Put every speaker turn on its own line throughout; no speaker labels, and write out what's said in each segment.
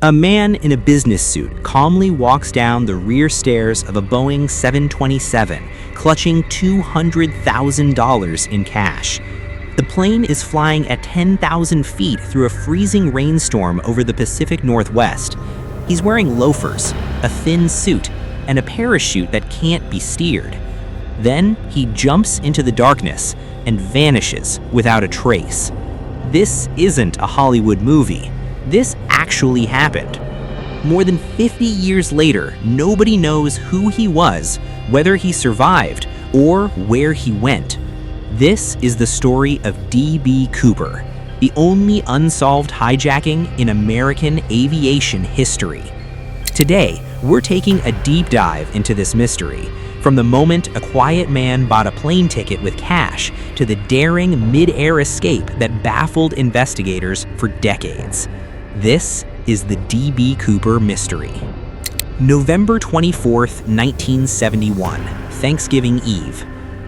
A man in a business suit calmly walks down the rear stairs of a Boeing 727, clutching $200,000 in cash. The plane is flying at 10,000 feet through a freezing rainstorm over the Pacific Northwest. He's wearing loafers, a thin suit, and a parachute that can't be steered. Then he jumps into the darkness and vanishes without a trace. This isn't a Hollywood movie. This actually happened. More than 50 years later, nobody knows who he was, whether he survived, or where he went. This is the story of D.B. Cooper, the only unsolved hijacking in American aviation history. Today, we're taking a deep dive into this mystery, from the moment a quiet man bought a plane ticket with cash to the daring mid-air escape that baffled investigators for decades. This is the D.B. Cooper mystery. November 24th, 1971, Thanksgiving Eve.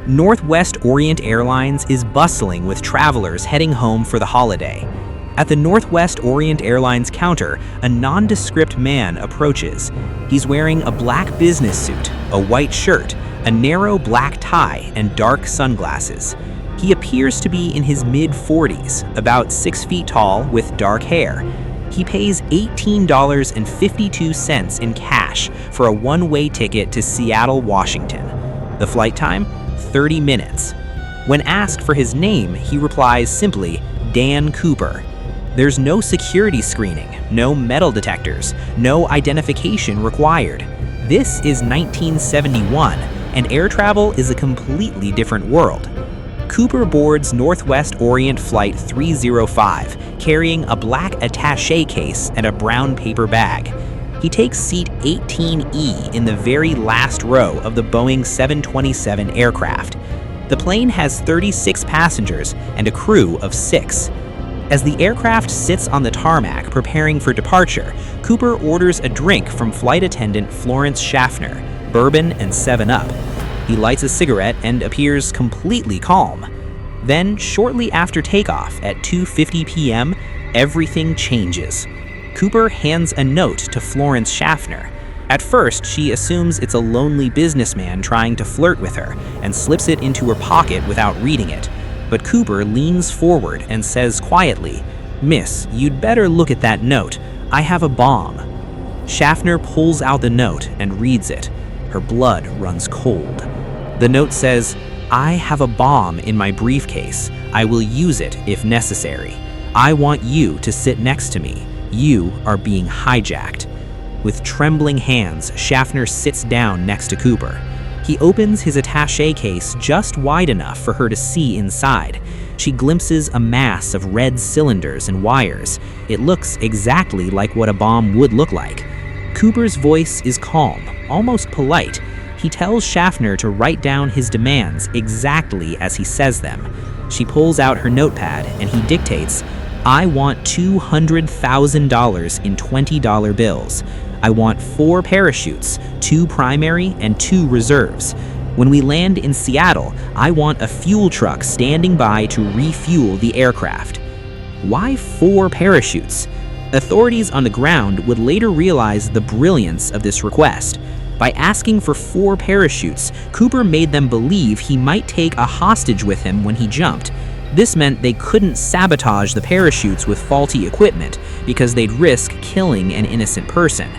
Northwest Orient Airlines is bustling with travelers heading home for the holiday. At the Northwest Orient Airlines counter, a nondescript man approaches. He's wearing a black business suit, a white shirt, a narrow black tie, and dark sunglasses. He appears to be in his mid-40s, about 6 feet tall with dark hair. He pays $18.52 in cash for a one-way ticket to Seattle, Washington. The flight time? 30 minutes. When asked for his name, he replies simply, Dan Cooper. There's no security screening, no metal detectors, no identification required. This is 1971, and air travel is a completely different world. Cooper boards Northwest Orient Flight 305, carrying a black attaché case and a brown paper bag. He takes seat 18E in the very last row of the Boeing 727 aircraft. The plane has 36 passengers and a crew of 6. As the aircraft sits on the tarmac preparing for departure, Cooper orders a drink from flight attendant Florence Schaffner, bourbon and 7-Up. He lights a cigarette and appears completely calm. Then, shortly after takeoff at 2:50 p.m., everything changes. Cooper hands a note to Florence Schaffner. At first, she assumes it's a lonely businessman trying to flirt with her and slips it into her pocket without reading it. But Cooper leans forward and says quietly, "Miss, you'd better look at that note. I have a bomb." Schaffner pulls out the note and reads it. Her blood runs cold. The note says, "I have a bomb in my briefcase. I will use it if necessary. I want you to sit next to me. You are being hijacked." With trembling hands, Schaffner sits down next to Cooper. He opens his attaché case just wide enough for her to see inside. She glimpses a mass of red cylinders and wires. It looks exactly like what a bomb would look like. Cooper's voice is calm, almost polite. He tells Schaffner to write down his demands exactly as he says them. She pulls out her notepad and he dictates, "I want $200,000 in $20 bills. I want 4 parachutes, 2 primary and 2 reserves. When we land in Seattle, I want a fuel truck standing by to refuel the aircraft." Why 4 parachutes? Authorities on the ground would later realize the brilliance of this request. By asking for 4 parachutes, Cooper made them believe he might take a hostage with him when he jumped. This meant they couldn't sabotage the parachutes with faulty equipment because they'd risk killing an innocent person.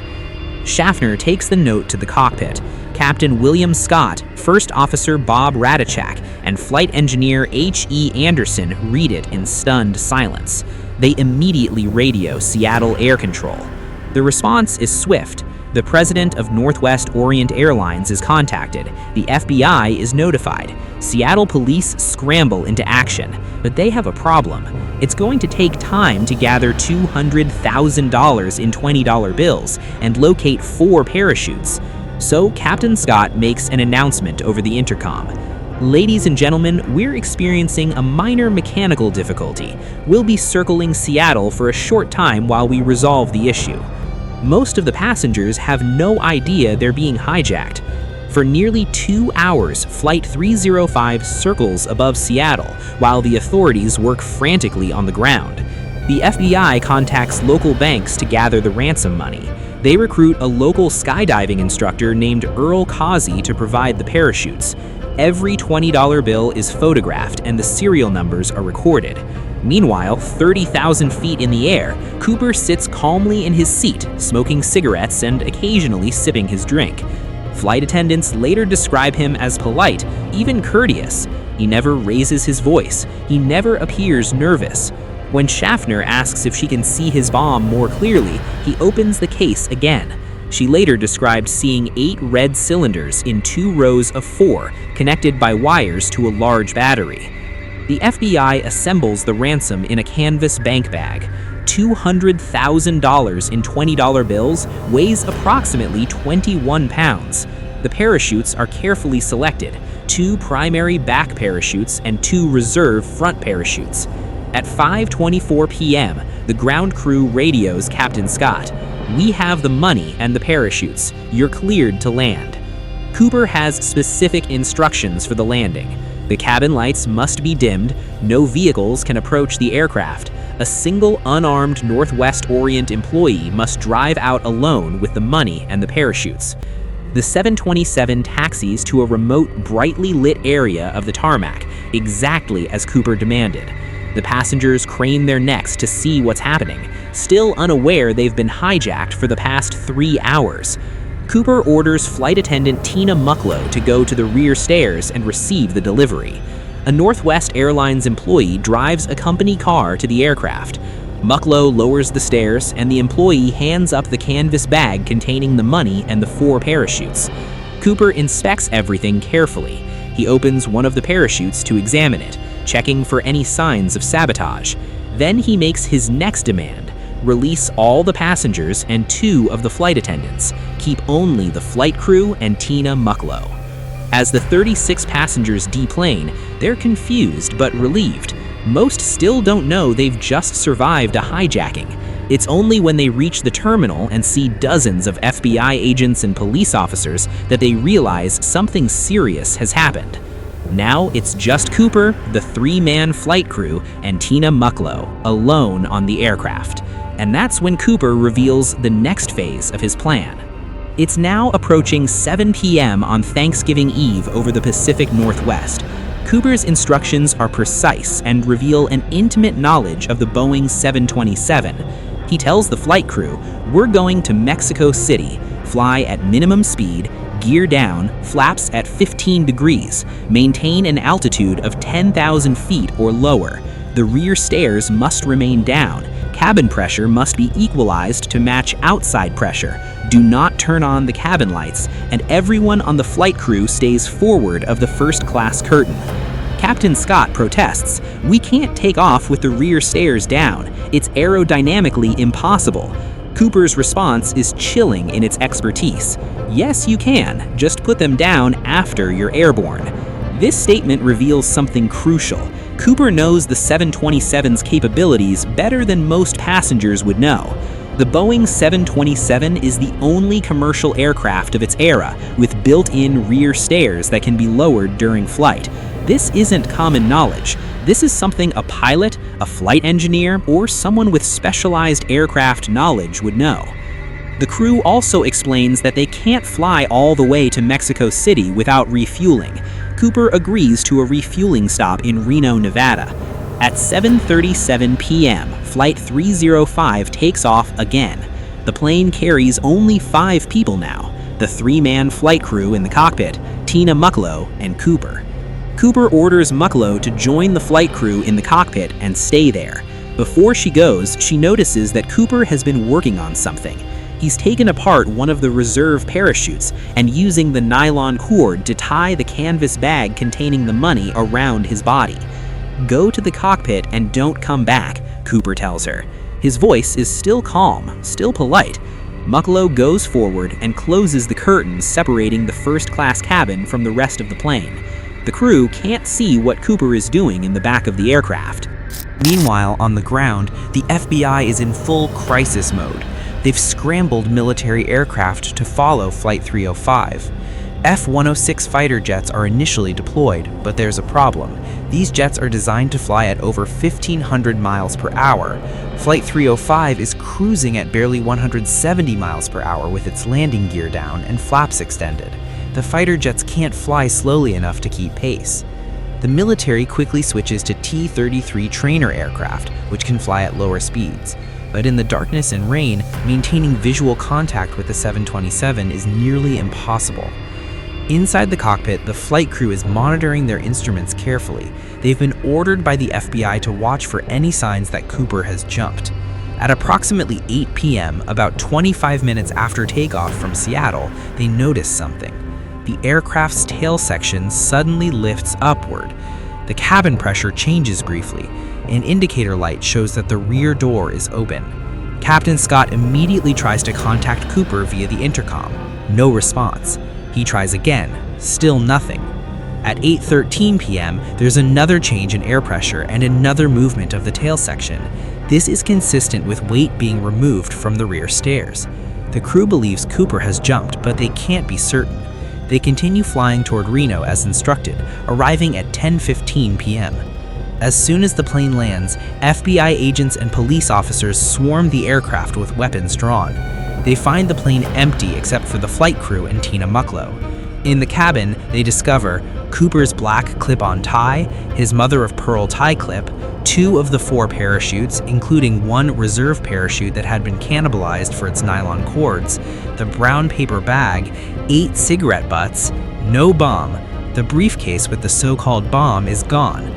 Schaffner takes the note to the cockpit. Captain William Scott, First Officer Bob Ratichak, and Flight Engineer H.E. Anderson read it in stunned silence. They immediately radio Seattle Air Control. The response is swift. The president of Northwest Orient Airlines is contacted. The FBI is notified. Seattle police scramble into action, but they have a problem. It's going to take time to gather $200,000 in $20 bills and locate 4 parachutes. So Captain Scott makes an announcement over the intercom. "Ladies and gentlemen, we're experiencing a minor mechanical difficulty. We'll be circling Seattle for a short time while we resolve the issue." Most of the passengers have no idea they're being hijacked. For nearly 2 hours, Flight 305 circles above Seattle while the authorities work frantically on the ground. The FBI contacts local banks to gather the ransom money. They recruit a local skydiving instructor named Earl Causey to provide the parachutes. Every $20 bill is photographed and the serial numbers are recorded. Meanwhile, 30,000 feet in the air, Cooper sits calmly in his seat, smoking cigarettes and occasionally sipping his drink. Flight attendants later describe him as polite, even courteous. He never raises his voice. He never appears nervous. When Schaffner asks if she can see his bomb more clearly, he opens the case again. She later described seeing 8 red cylinders in 2 rows of 4, connected by wires to a large battery. The FBI assembles the ransom in a canvas bank bag. $200,000 in $20 bills weighs approximately 21 pounds. The parachutes are carefully selected, 2 primary back parachutes and 2 reserve front parachutes. At 5:24 p.m., the ground crew radios Captain Scott. "We have the money and the parachutes. You're cleared to land." Cooper has specific instructions for the landing. The cabin lights must be dimmed, no vehicles can approach the aircraft. A single unarmed Northwest Orient employee must drive out alone with the money and the parachutes. The 727 taxis to a remote, brightly lit area of the tarmac, exactly as Cooper demanded. The passengers crane their necks to see what's happening, still unaware they've been hijacked for the past 3 hours. Cooper orders flight attendant Tina Mucklow to go to the rear stairs and receive the delivery. A Northwest Airlines employee drives a company car to the aircraft. Mucklow lowers the stairs, and the employee hands up the canvas bag containing the money and the 4 parachutes. Cooper inspects everything carefully. He opens one of the parachutes to examine it, checking for any signs of sabotage. Then he makes his next demand: release all the passengers and 2 of the flight attendants. Keep only the flight crew and Tina Mucklow. As the 36 passengers deplane, they're confused but relieved. Most still don't know they've just survived a hijacking. It's only when they reach the terminal and see dozens of FBI agents and police officers that they realize something serious has happened. Now it's just Cooper, the 3-man flight crew, and Tina Mucklow, alone on the aircraft. And that's when Cooper reveals the next phase of his plan. It's now approaching 7 p.m. on Thanksgiving Eve over the Pacific Northwest. Cooper's instructions are precise and reveal an intimate knowledge of the Boeing 727. He tells the flight crew, "We're going to Mexico City, fly at minimum speed, gear down, flaps at 15 degrees, maintain an altitude of 10,000 feet or lower. The rear stairs must remain down. Cabin pressure must be equalized to match outside pressure. Do not turn on the cabin lights, and everyone on the flight crew stays forward of the first-class curtain." Captain Scott protests, "We can't take off with the rear stairs down. It's aerodynamically impossible." Cooper's response is chilling in its expertise. "Yes, you can. Just put them down after you're airborne." This statement reveals something crucial. Cooper knows the 727's capabilities better than most passengers would know. The Boeing 727 is the only commercial aircraft of its era with built-in rear stairs that can be lowered during flight. This isn't common knowledge. This is something a pilot, a flight engineer, or someone with specialized aircraft knowledge would know. The crew also explains that they can't fly all the way to Mexico City without refueling. Cooper agrees to a refueling stop in Reno, Nevada. At 7:37 p.m., Flight 305 takes off again. The plane carries only 5 people now: the 3-man flight crew in the cockpit, Tina Mucklow, and Cooper. Cooper orders Mucklow to join the flight crew in the cockpit and stay there. Before she goes, she notices that Cooper has been working on something. He's taken apart one of the reserve parachutes and using the nylon cord to tie the canvas bag containing the money around his body. "Go to the cockpit and don't come back," Cooper tells her. His voice is still calm, still polite. Mucklow goes forward and closes the curtains separating the first-class cabin from the rest of the plane. The crew can't see what Cooper is doing in the back of the aircraft. Meanwhile, on the ground, the FBI is in full crisis mode. They've scrambled military aircraft to follow Flight 305. F-106 fighter jets are initially deployed, but there's a problem. These jets are designed to fly at over 1,500 miles per hour. Flight 305 is cruising at barely 170 miles per hour with its landing gear down and flaps extended. The fighter jets can't fly slowly enough to keep pace. The military quickly switches to T-33 trainer aircraft, which can fly at lower speeds. But in the darkness and rain, maintaining visual contact with the 727 is nearly impossible. Inside the cockpit, the flight crew is monitoring their instruments carefully. They've been ordered by the FBI to watch for any signs that Cooper has jumped. At approximately 8 p.m., about 25 minutes after takeoff from Seattle, they notice something. The aircraft's tail section suddenly lifts upward. The cabin pressure changes briefly. An indicator light shows that the rear door is open. Captain Scott immediately tries to contact Cooper via the intercom. No response. He tries again. Still nothing. At 8:13 p.m., there's another change in air pressure and another movement of the tail section. This is consistent with weight being removed from the rear stairs. The crew believes Cooper has jumped, but they can't be certain. They continue flying toward Reno as instructed, arriving at 10:15 p.m. As soon as the plane lands, FBI agents and police officers swarm the aircraft with weapons drawn. They find the plane empty except for the flight crew and Tina Mucklow. In the cabin, they discover Cooper's black clip-on tie, his mother-of-pearl tie clip, 2 of the 4 parachutes, including 1 reserve parachute that had been cannibalized for its nylon cords, the brown paper bag, 8 cigarette butts, no bomb. The briefcase with the so-called bomb is gone.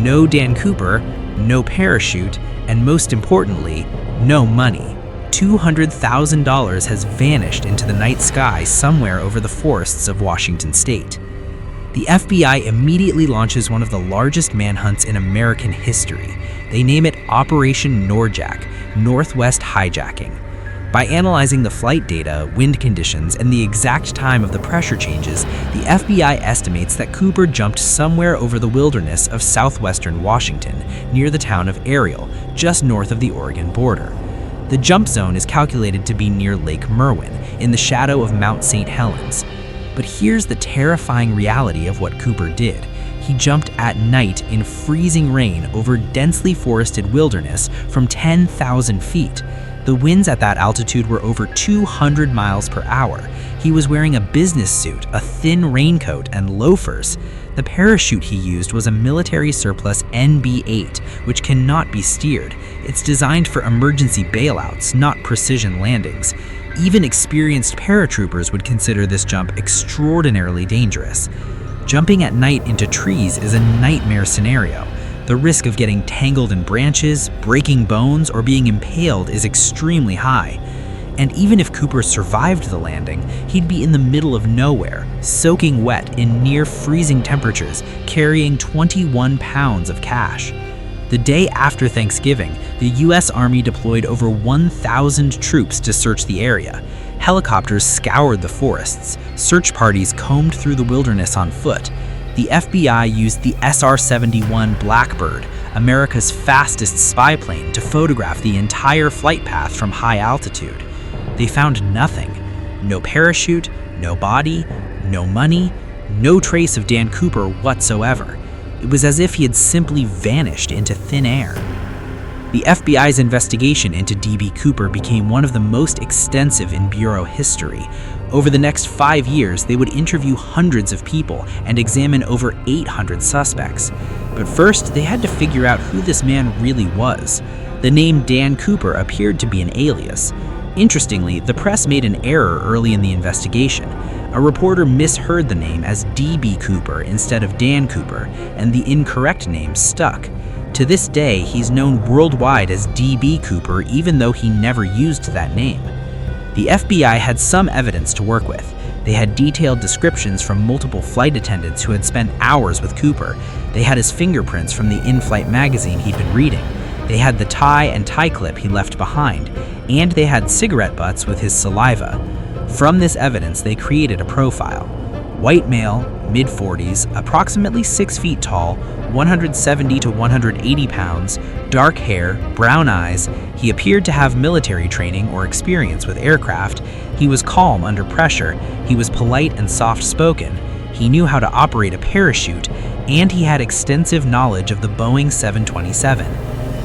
No Dan Cooper, no parachute, and most importantly, no money. $200,000 has vanished into the night sky somewhere over the forests of Washington state. The FBI immediately launches one of the largest manhunts in American history. They name it Operation Norjack, Northwest Hijacking. By analyzing the flight data, wind conditions, and the exact time of the pressure changes, the FBI estimates that Cooper jumped somewhere over the wilderness of southwestern Washington, near the town of Ariel, just north of the Oregon border. The jump zone is calculated to be near Lake Merwin, in the shadow of Mount St. Helens. But here's the terrifying reality of what Cooper did. He jumped at night in freezing rain over densely forested wilderness from 10,000 feet. The winds at that altitude were over 200 miles per hour. He was wearing a business suit, a thin raincoat, and loafers. The parachute he used was a military surplus NB-8, which cannot be steered. It's designed for emergency bailouts, not precision landings. Even experienced paratroopers would consider this jump extraordinarily dangerous. Jumping at night into trees is a nightmare scenario. The risk of getting tangled in branches, breaking bones, or being impaled is extremely high. And even if Cooper survived the landing, he'd be in the middle of nowhere, soaking wet in near freezing temperatures, carrying 21 pounds of cash. The day after Thanksgiving, the U.S. Army deployed over 1,000 troops to search the area. Helicopters scoured the forests. Search parties combed through the wilderness on foot. The FBI used the SR-71 Blackbird, America's fastest spy plane, to photograph the entire flight path from high altitude. They found nothing. No parachute, no body, no money, no trace of Dan Cooper whatsoever. It was as if he had simply vanished into thin air. The FBI's investigation into D.B. Cooper became one of the most extensive in Bureau history. Over the next 5 years, they would interview hundreds of people and examine over 800 suspects. But first, they had to figure out who this man really was. The name Dan Cooper appeared to be an alias. Interestingly, the press made an error early in the investigation. A reporter misheard the name as D.B. Cooper instead of Dan Cooper, and the incorrect name stuck. To this day, he's known worldwide as D.B. Cooper, even though he never used that name. The FBI had some evidence to work with. They had detailed descriptions from multiple flight attendants who had spent hours with Cooper. They had his fingerprints from the in-flight magazine he'd been reading. They had the tie and tie clip he left behind, and they had cigarette butts with his saliva. From this evidence, they created a profile. White male, mid-40s, approximately 6 feet tall, 170 to 180 pounds, dark hair, brown eyes. He appeared to have military training or experience with aircraft. He was calm under pressure. He was polite and soft-spoken. He knew how to operate a parachute, and he had extensive knowledge of the Boeing 727.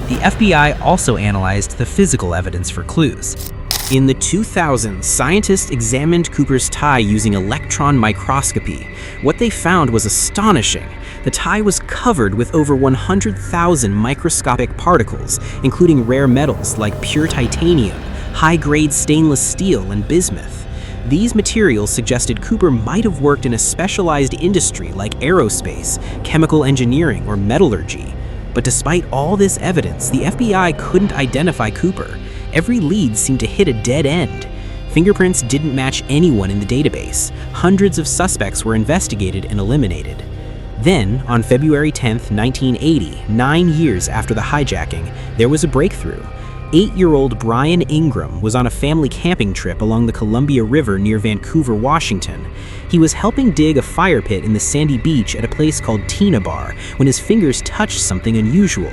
The FBI also analyzed the physical evidence for clues. In the 2000s, scientists examined Cooper's tie using electron microscopy. What they found was astonishing. The tie was covered with over 100,000 microscopic particles, including rare metals like pure titanium, high-grade stainless steel, and bismuth. These materials suggested Cooper might have worked in a specialized industry like aerospace, chemical engineering, or metallurgy. But despite all this evidence, the FBI couldn't identify Cooper. Every lead seemed to hit a dead end. Fingerprints didn't match anyone in the database. Hundreds of suspects were investigated and eliminated. Then, on February 10, 1980, 9 years after the hijacking, there was a breakthrough. 8-year-old Brian Ingram was on a family camping trip along the Columbia River near Vancouver, Washington. He was helping dig a fire pit in the sandy beach at a place called Tina Bar when his fingers touched something unusual.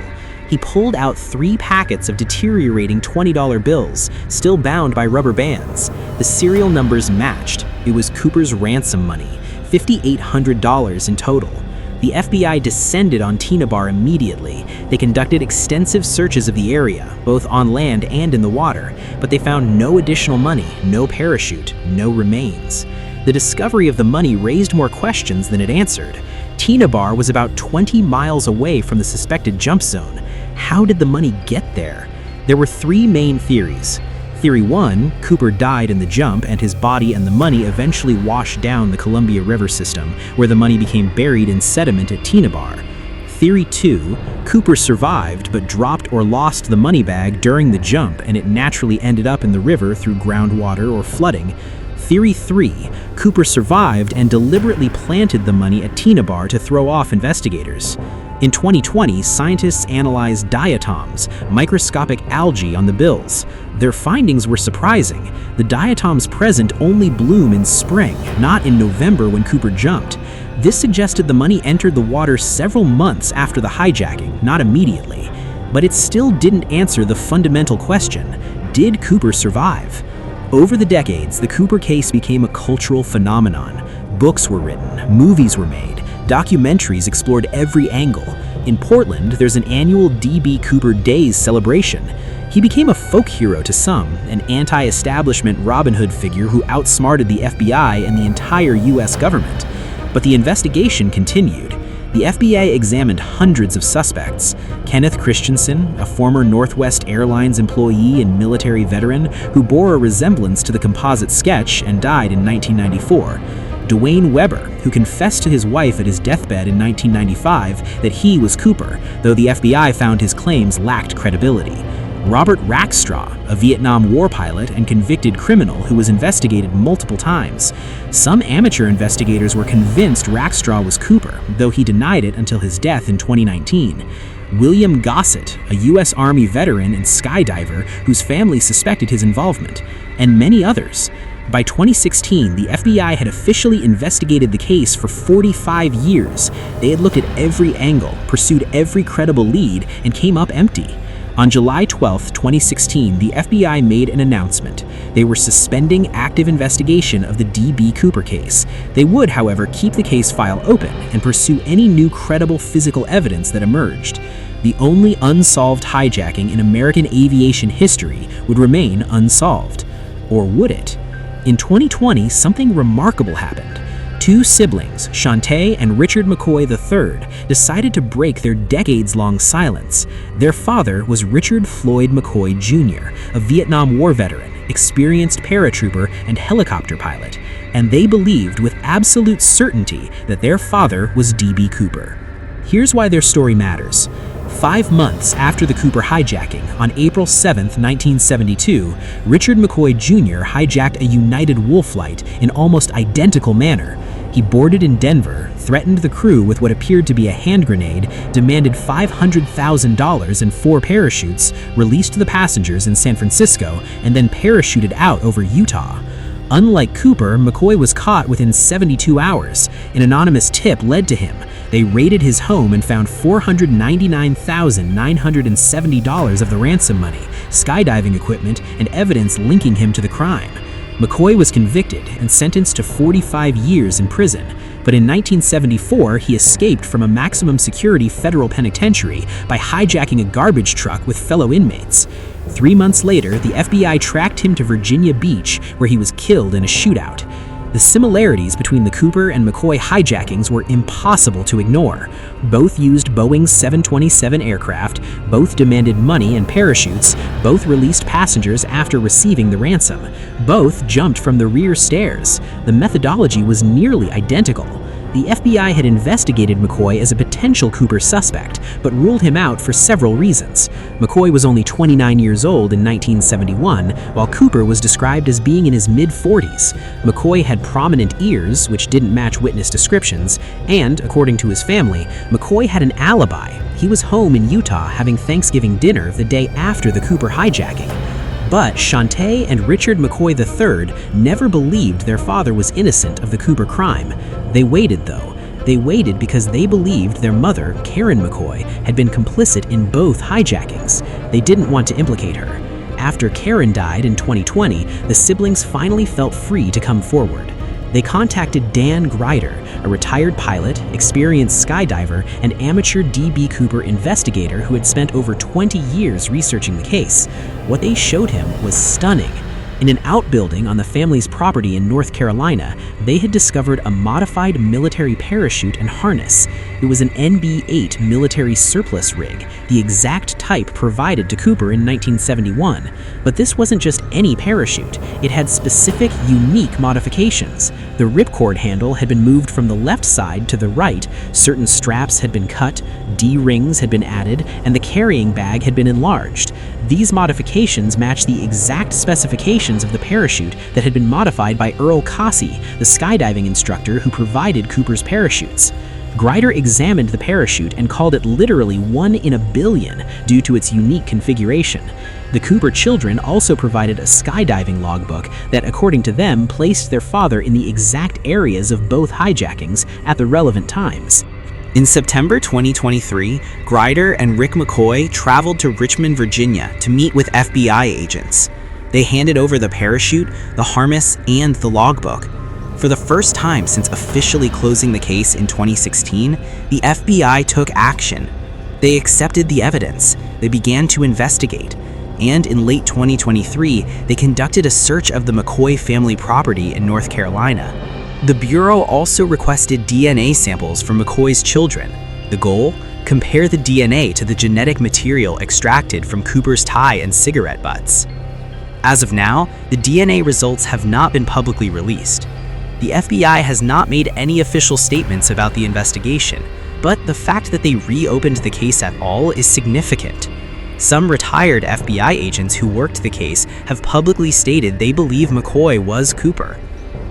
He pulled out 3 packets of deteriorating $20 bills, still bound by rubber bands. The serial numbers matched. It was Cooper's ransom money, $5,800 in total. The FBI descended on Tina Bar immediately. They conducted extensive searches of the area, both on land and in the water, but they found no additional money, no parachute, no remains. The discovery of the money raised more questions than it answered. Tina Bar was about 20 miles away from the suspected jump zone. How did the money get there? There were 3 main theories. Theory 1, Cooper died in the jump and his body and the money eventually washed down the Columbia River system, where the money became buried in sediment at Tina Bar. Theory 2, Cooper survived but dropped or lost the money bag during the jump and it naturally ended up in the river through groundwater or flooding. Theory 3, Cooper survived and deliberately planted the money at Tina Bar to throw off investigators. In 2020, scientists analyzed diatoms, microscopic algae on the bills. Their findings were surprising. The diatoms present only bloom in spring, not in November when Cooper jumped. This suggested the money entered the water several months after the hijacking, not immediately. But it still didn't answer the fundamental question: did Cooper survive? Over the decades, the Cooper case became a cultural phenomenon. Books were written, movies were made, documentaries explored every angle. In Portland, there's an annual D.B. Cooper Days celebration. He became a folk hero to some, an anti-establishment Robin Hood figure who outsmarted the FBI and the entire U.S. government. But the investigation continued. The FBI examined hundreds of suspects. Kenneth Christensen, a former Northwest Airlines employee and military veteran who bore a resemblance to the composite sketch and died in 1994. Dwayne Weber, who confessed to his wife at his deathbed in 1995 that he was Cooper, though the FBI found his claims lacked credibility. Robert Rackstraw, a Vietnam War pilot and convicted criminal who was investigated multiple times. Some amateur investigators were convinced Rackstraw was Cooper, though he denied it until his death in 2019. William Gossett, a U.S. Army veteran and skydiver whose family suspected his involvement, and many others. By 2016, the FBI had officially investigated the case for 45 years. They had looked at every angle, pursued every credible lead, and came up empty. On July 12, 2016, the FBI made an announcement. They were suspending active investigation of the D.B. Cooper case. They would, however, keep the case file open and pursue any new credible physical evidence that emerged. The only unsolved hijacking in American aviation history would remain unsolved. Or would it? In 2020, something remarkable happened. 2 siblings, Shantae and Richard McCoy III, decided to break their decades-long silence. Their father was Richard Floyd McCoy Jr., a Vietnam War veteran, experienced paratrooper and helicopter pilot, and they believed with absolute certainty that their father was D.B. Cooper. Here's why their story matters. 5 months after the Cooper hijacking, on April 7, 1972, Richard McCoy Jr. hijacked a United Wolf flight in almost identical manner. He boarded in Denver, threatened the crew with what appeared to be a hand grenade, demanded $500,000 and 4 parachutes, released the passengers in San Francisco, and then parachuted out over Utah. Unlike Cooper, McCoy was caught within 72 hours. An anonymous tip led to him. They raided his home and found $499,970 of the ransom money, skydiving equipment, and evidence linking him to the crime. McCoy was convicted and sentenced to 45 years in prison, but in 1974 he escaped from a maximum security federal penitentiary by hijacking a garbage truck with fellow inmates. 3 months later, the FBI tracked him to Virginia Beach, where he was killed in a shootout. The similarities between the Cooper and McCoy hijackings were impossible to ignore. Both used Boeing's 727 aircraft, both demanded money and parachutes, both released passengers after receiving the ransom, both jumped from the rear stairs. The methodology was nearly identical. The FBI had investigated McCoy as a potential Cooper suspect, but ruled him out for several reasons. McCoy was only 29 years old in 1971, while Cooper was described as being in his mid-40s. McCoy had prominent ears, which didn't match witness descriptions, and, according to his family, McCoy had an alibi. He was home in Utah having Thanksgiving dinner the day after the Cooper hijacking. But Shantae and Richard McCoy III never believed their father was innocent of the Cooper crime. They waited, though. They waited because they believed their mother, Karen McCoy, had been complicit in both hijackings. They didn't want to implicate her. After Karen died in 2020, the siblings finally felt free to come forward. They contacted Dan Grider, a retired pilot, experienced skydiver, and amateur D.B. Cooper investigator who had spent over 20 years researching the case. What they showed him was stunning. In an outbuilding on the family's property in North Carolina, they had discovered a modified military parachute and harness. It was an NB-8 military surplus rig, the exact type provided to Cooper in 1971. But this wasn't just any parachute. It had specific, unique modifications. The ripcord handle had been moved from the left side to the right, certain straps had been cut, D-rings had been added, and the carrying bag had been enlarged. These modifications match the exact specifications of the parachute that had been modified by Earl Cossey, the skydiving instructor who provided Cooper's parachutes. Grider examined the parachute and called it literally 1 in a billion due to its unique configuration. The Cooper children also provided a skydiving logbook that, according to them, placed their father in the exact areas of both hijackings at the relevant times. In September 2023, Grider and Rick McCoy traveled to Richmond, Virginia to meet with FBI agents. They handed over the parachute, the harness, and the logbook. For the first time since officially closing the case in 2016, the FBI took action. They accepted the evidence, they began to investigate, and in late 2023, they conducted a search of the McCoy family property in North Carolina. The Bureau also requested DNA samples from McCoy's children. The goal? Compare the DNA to the genetic material extracted from Cooper's tie and cigarette butts. As of now, the DNA results have not been publicly released. The FBI has not made any official statements about the investigation, but the fact that they reopened the case at all is significant. Some retired FBI agents who worked the case have publicly stated they believe McCoy was Cooper.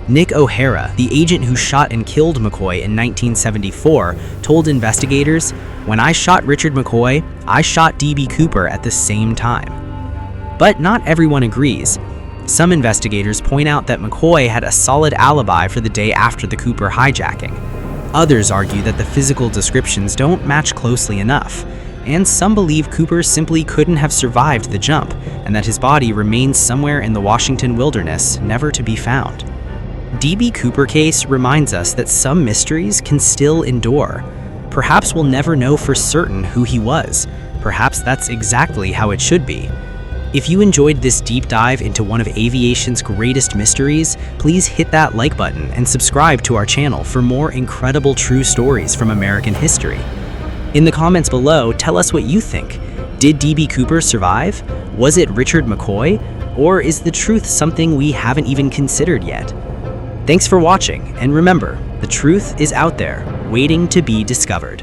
Nick O'Hara, the agent who shot and killed McCoy in 1974, told investigators, "When I shot Richard McCoy, I shot D.B. Cooper at the same time." But not everyone agrees. Some investigators point out that McCoy had a solid alibi for the day after the Cooper hijacking. Others argue that the physical descriptions don't match closely enough, and some believe Cooper simply couldn't have survived the jump, and that his body remains somewhere in the Washington wilderness, never to be found. D.B. Cooper case reminds us that some mysteries can still endure. Perhaps we'll never know for certain who he was. Perhaps that's exactly how it should be. If you enjoyed this deep dive into one of aviation's greatest mysteries, please hit that like button and subscribe to our channel for more incredible true stories from American history. In the comments below, tell us what you think. Did D.B. Cooper survive? Was it Richard McCoy? Or is the truth something we haven't even considered yet? Thanks for watching, and remember, the truth is out there, waiting to be discovered.